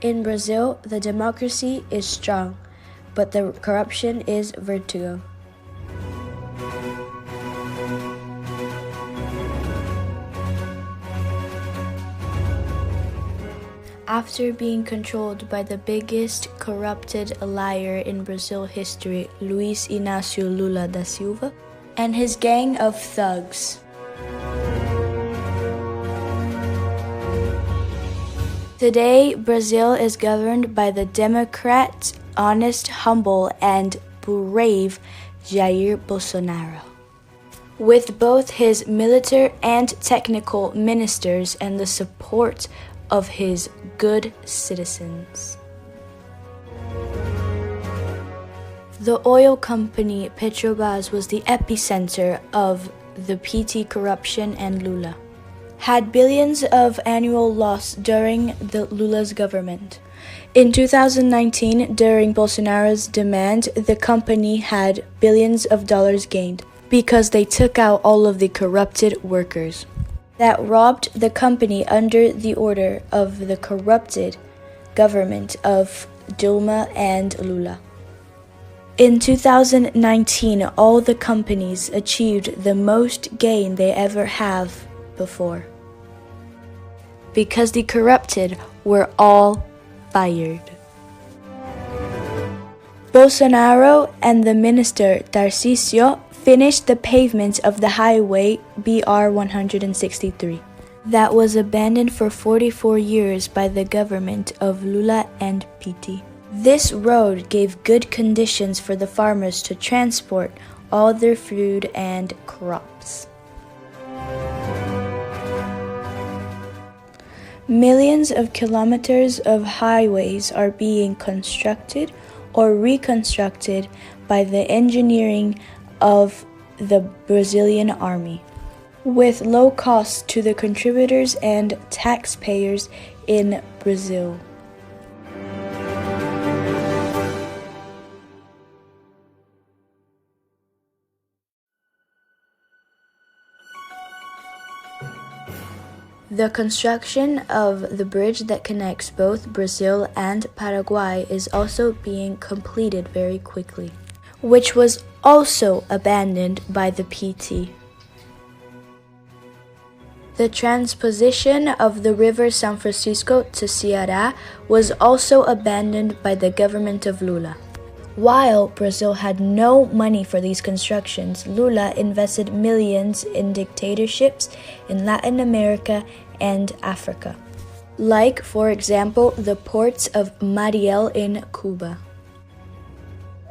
In Brazil, the democracy is strong, but the corruption is vertigo. After being controlled by the biggest corrupted liar in Brazil history, Luiz Inácio Lula da Silva, and his gang of thugs. Today, Brazil is governed by the Democrat, honest, humble, and brave Jair Bolsonaro, with both his military and technical ministers and the support of his good citizens. The oil company Petrobras was the epicenter of the PT corruption, and Lula had billions of annual loss during the Lula's government. In 2019, during Bolsonaro's demand, the company had billions of dollars gained because they took out all of the corrupted workers that robbed the company under the order of the corrupted government of Dilma and Lula. In 2019, all the companies achieved the most gain they ever have before, because the corrupted were all fired. Bolsonaro and the minister Tarcísio finished the pavement of the highway BR-163 that was abandoned for 44 years by the government of Lula and PT. This road gave good conditions for the farmers to transport all their food and crops. Millions of kilometers of highways are being constructed or reconstructed by the engineering of the Brazilian army, with low costs to the contributors and taxpayers in Brazil. The construction of the bridge that connects both Brazil and Paraguay is also being completed very quickly, which was also abandoned by the PT. The transposition of the river São Francisco to Ceará was also abandoned by the government of Lula. While Brazil had no money for these constructions, Lula invested millions in dictatorships in Latin America and Africa, like, for example, the ports of Mariel in Cuba.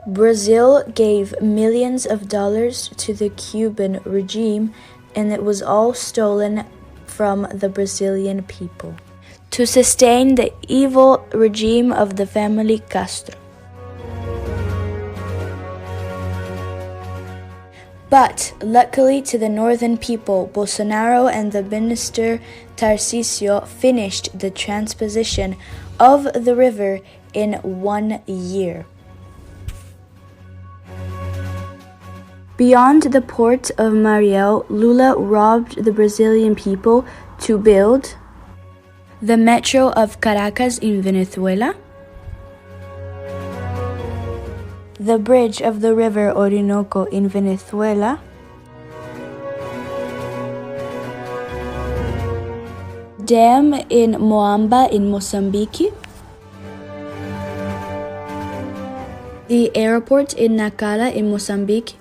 Brazil gave millions of dollars to the Cuban regime, and it was all stolen from the Brazilian people to sustain the evil regime of the family Castro. But, luckily to the northern people, Bolsonaro and the minister Tarcísio finished the transposition of the river in 1 year. Beyond the port of Mariel, Lula robbed the Brazilian people to build the metro of Caracas in Venezuela, the bridge of the river Orinoco in Venezuela, dam in Moamba in Mozambique, the airport in Nacala in Mozambique,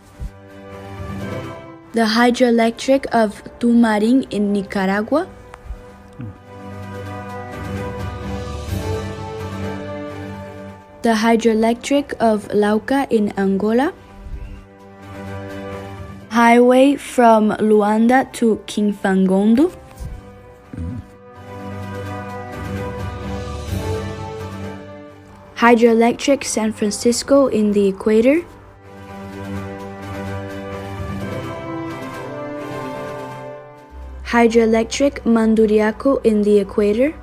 the hydroelectric of Tumarin in Nicaragua, the hydroelectric of Lauca in Angola, highway from Luanda to Quinfangondo, hydroelectric San Francisco in the equator, hydroelectric Manduriaco in the equator,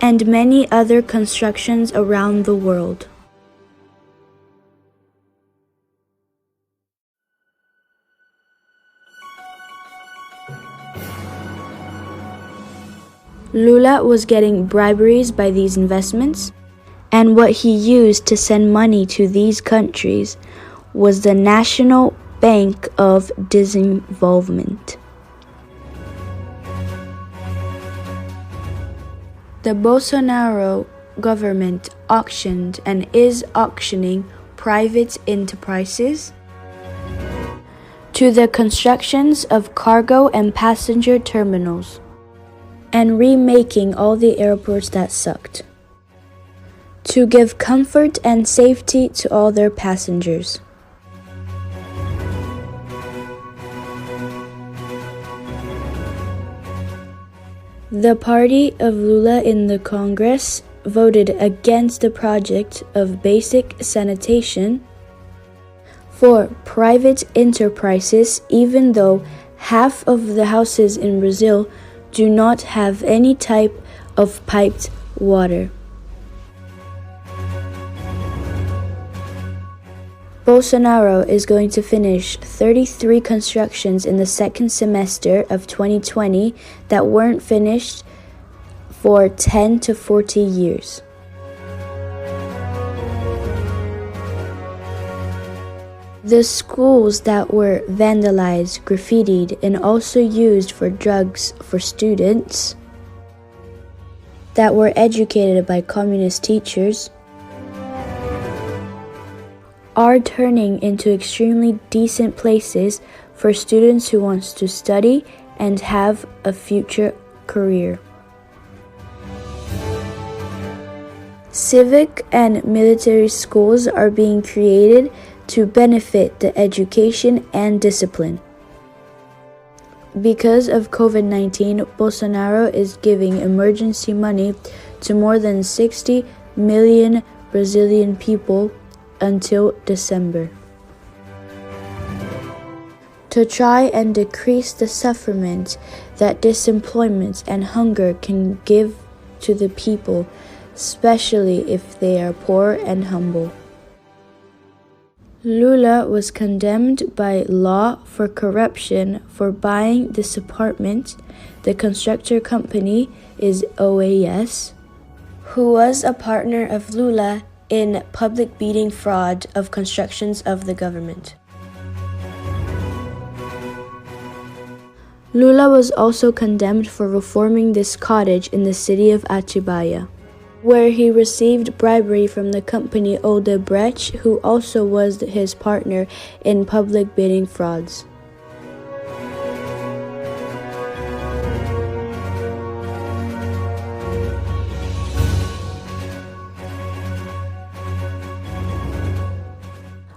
and many other constructions around the world. Lula was getting briberies by these investments, and what he used to send money to these countries was the National Bank of Disinvolvement. The Bolsonaro government auctioned and is auctioning private enterprises to the constructions of cargo and passenger terminals and remaking all the airports that sucked to give comfort and safety to all their passengers. The party of Lula in the Congress voted against the project of basic sanitation for private enterprises, even though half of the houses in Brazil do not have any type of piped water. Bolsonaro is going to finish 33 constructions in the second semester of 2020 that weren't finished for 10 to 40 years. The schools that were vandalized, graffitied, and also used for drugs for students that were educated by communist teachers are turning into extremely decent places for students who want to study and have a future career. Civic and military schools are being created to benefit the education and discipline. Because of COVID-19, Bolsonaro is giving emergency money to more than 60 million Brazilian people until December to try and decrease the sufferment that disemployment and hunger can give to the people, especially if they are poor and humble. Lula was condemned by law for corruption for buying this apartment. The constructor company is OAS, who was a partner of Lula in public bidding fraud of constructions of the government. Lula was also condemned for reforming this cottage in the city of Atibaia, where he received bribery from the company Odebrecht, who also was his partner in public bidding frauds.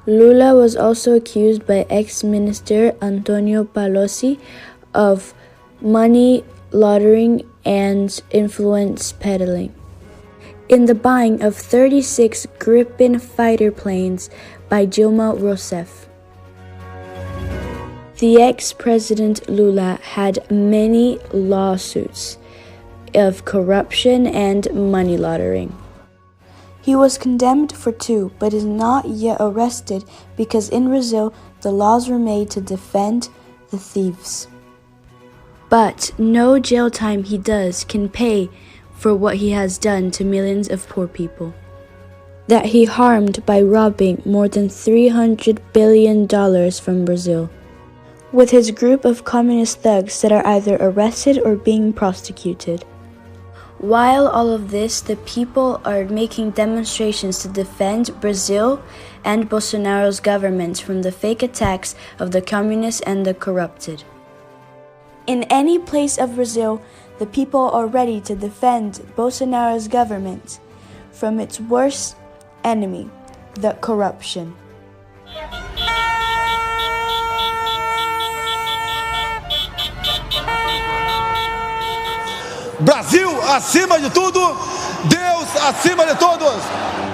Lula was also accused by ex-minister Antonio Palocci of money laundering and influence peddling in the buying of 36 Gripen fighter planes by Dilma Rousseff. The ex-president Lula had many lawsuits of corruption and money laundering. He was condemned for 2, but is not yet arrested because in Brazil, the laws were made to defend the thieves. But no jail time he does can pay for what he has done to millions of poor people that he harmed by robbing more than $300 billion from Brazil, with his group of communist thugs that are either arrested or being prosecuted. While all of this, the people are making demonstrations to defend Brazil and Bolsonaro's government from the fake attacks of the communists and the corrupted. In any place of Brazil, the people are ready to defend Bolsonaro's government from its worst enemy, the corruption. Brasil acima de tudo, Deus acima de todos.